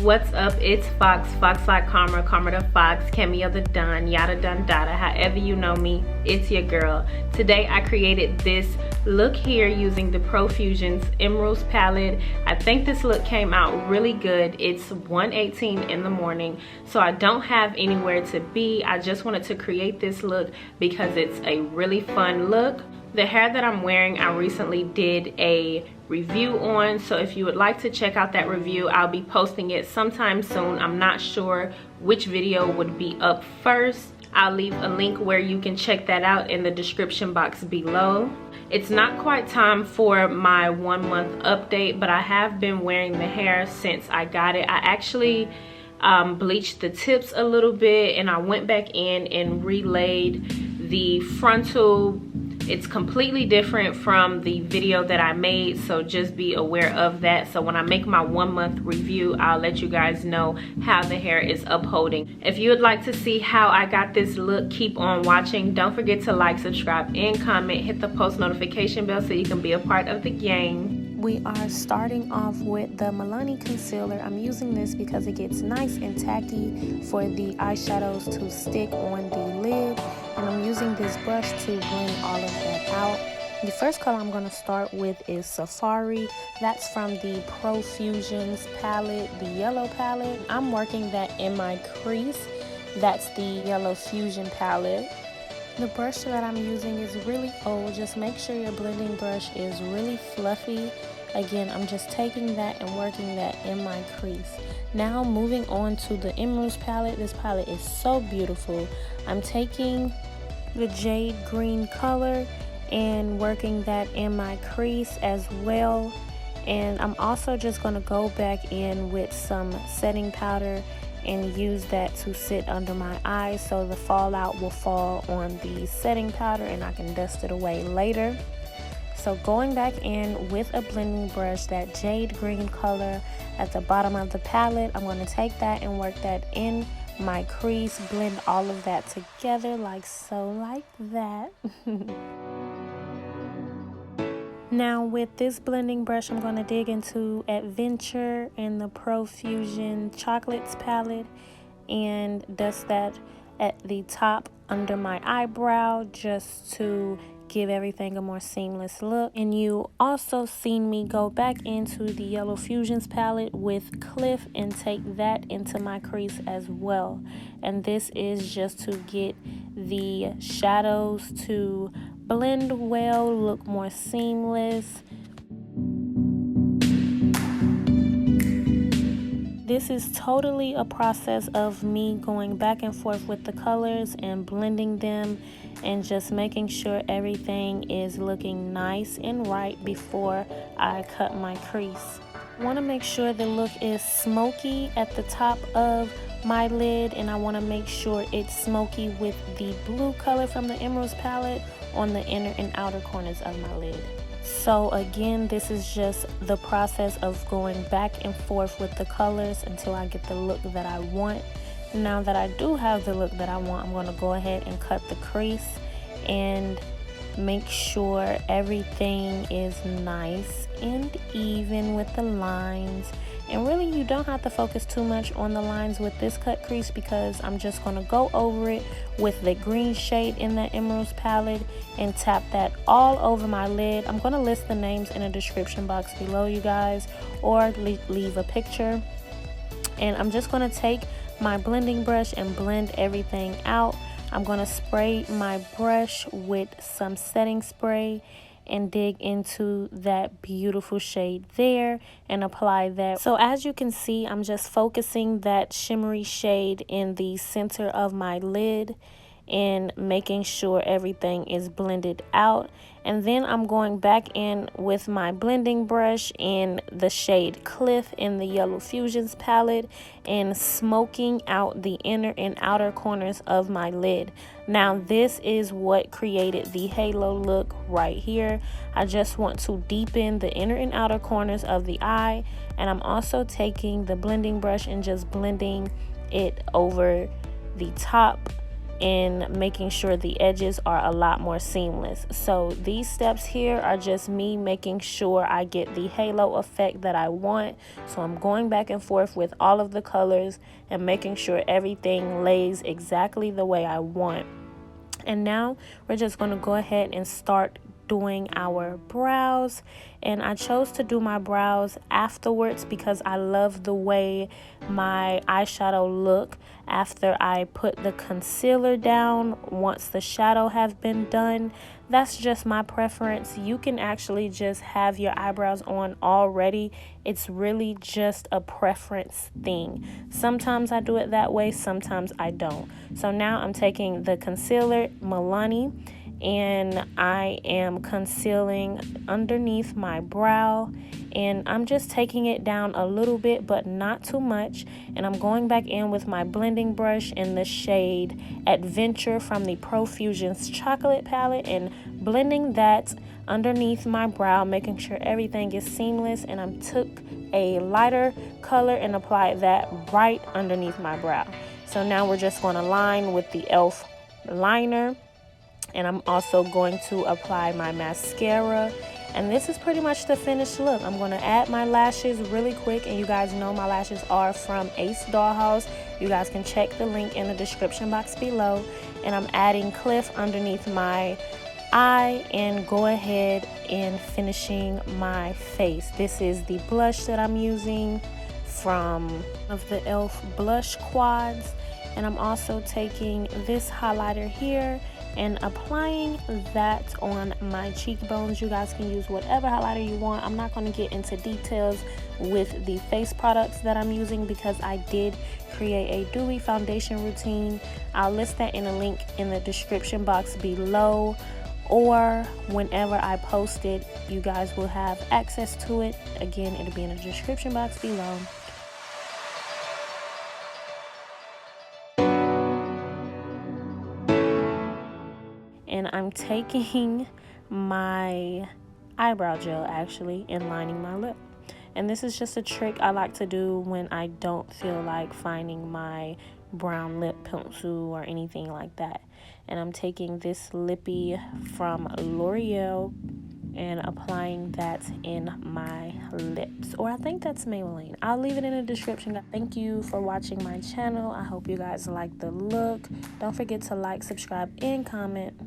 What's up? It's Fox like Karma, Karma the Fox, Cameo the Don, yada dun dada, however you know me, it's your girl. Today I created this look here using the Profusion's Emeralds palette. I think this look came out really good. It's 1:18 in the morning, so I don't have anywhere to be. I just wanted to create this look because it's a really fun look. The hair that I'm wearing, I recently did a review on, so if you would like to check out that review, I'll be posting it sometime soon. I'm not sure which video would be up first. I'll leave a link where you can check that out in the description box below. It's not quite time for my 1 month update, but I have been wearing the hair since I got it. I actually bleached the tips a little bit, and I went back in and relayed the frontal. It's completely different from the video that I made, so just be aware of that. So when I make my 1 month review, I'll let you guys know how the hair is upholding. If you would like to see how I got this look, keep on watching. Don't forget to like, subscribe, and comment. Hit the post notification bell so you can be a part of the gang. We are starting off with the Milani concealer. I'm using this because it gets nice and tacky for the eyeshadows to stick on the lid. And I'm using this brush to blend all of that out. The first color I'm going to start with is Safari. That's from the Profusion's palette, the yellow palette. I'm working that in my crease. That's the yellow fusion palette. The brush that I'm using is really old. Just make sure your blending brush is really fluffy. Again, I'm just taking that and working that in my crease. Now moving on to the Emeralds palette. This palette is so beautiful. I'm taking the jade green color and working that in my crease as well. And I'm also just going to go back in with some setting powder and use that to sit under my eyes so the fallout will fall on the setting powder and I can dust it away later. So going back in with a blending brush, that jade green color at the bottom of the palette, I'm going to take that and work that in my crease, blend all of that together like so, like that. Now with this blending brush, I'm going to dig into Adventure in the Profusion Chocolates palette and dust that at the top under my eyebrow just to give everything a more seamless look. And you also seen me go back into the Yellow Fusions palette with Cliff and take that into my crease as well. And this is just to get the shadows to blend well, look more seamless. This is totally a process of me going back and forth with the colors and blending them and just making sure everything is looking nice and right before I cut my crease. I want to make sure the look is smoky at the top of my lid, and I want to make sure it's smoky with the blue color from the Emeralds palette on the inner and outer corners of my lid. So again, this is just the process of going back and forth with the colors until I get the look that I want. Now that I do have the look that I want, I'm going to go ahead and cut the crease and make sure everything is nice and even with the lines. And really, you don't have to focus too much on the lines with this cut crease because I'm just going to go over it with the green shade in the Emeralds palette and tap that all over my lid. I'm going to list the names in the description box below, you guys, or leave a picture. And I'm just going to take my blending brush and blend everything out. I'm going to spray my brush with some setting spray and dig into that beautiful shade there and apply that. So as you can see, I'm just focusing that shimmery shade in the center of my lid and making sure everything is blended out. And then I'm going back in with my blending brush in the shade Cliff in the Yellow Fusions palette and smoking out the inner and outer corners of my lid. Now this is what created the halo look right here. I just want to deepen the inner and outer corners of the eye, and I'm also taking the blending brush and just blending it over the top in making sure the edges are a lot more seamless. So these steps here are just me making sure I get the halo effect that I want. So I'm going back and forth with all of the colors and making sure everything lays exactly the way I want. And now we're just going to go ahead and start doing our brows. And I chose to do my brows afterwards because I love the way my eyeshadow look after I put the concealer down once the shadow have been done. That's just my preference. You can actually just have your eyebrows on already. It's really just a preference thing. Sometimes I do it that way, sometimes I don't. So now I'm taking the concealer, Milani, and I am concealing underneath my brow, and I'm just taking it down a little bit but not too much, and I'm going back in with my blending brush in the shade Adventure from the Profusion's chocolate palette and blending that underneath my brow, making sure everything is seamless. And I took a lighter color and applied that right underneath my brow. So now we're just going to line with the e.l.f. liner. And I'm also going to apply my mascara. And this is pretty much the finished look. I'm going to add my lashes really quick. And you guys know my lashes are from Ace Dollhouse. You guys can check the link in the description box below. And I'm adding Cliff underneath my eye and go ahead and finishing my face. This is the blush that I'm using from of the e.l.f. blush quads. And I'm also taking this highlighter here and applying that on my cheekbones. You guys can use whatever highlighter you want. I'm not going to get into details with the face products that I'm using because I did create a dewy foundation routine. I'll list that in a link in the description box below, or whenever I post it, you guys will have access to it. Again, it'll be in the description box below. And I'm taking my eyebrow gel actually and lining my lip. And this is just a trick I like to do when I don't feel like finding my brown lip pencil or anything like that. And I'm taking this LIPPIE from L'Oreal and applying that in my lips, or I think that's Maybelline. I'll leave it in the description. Thank you for watching my channel. I hope you guys like the look. Don't forget to like, subscribe, and comment.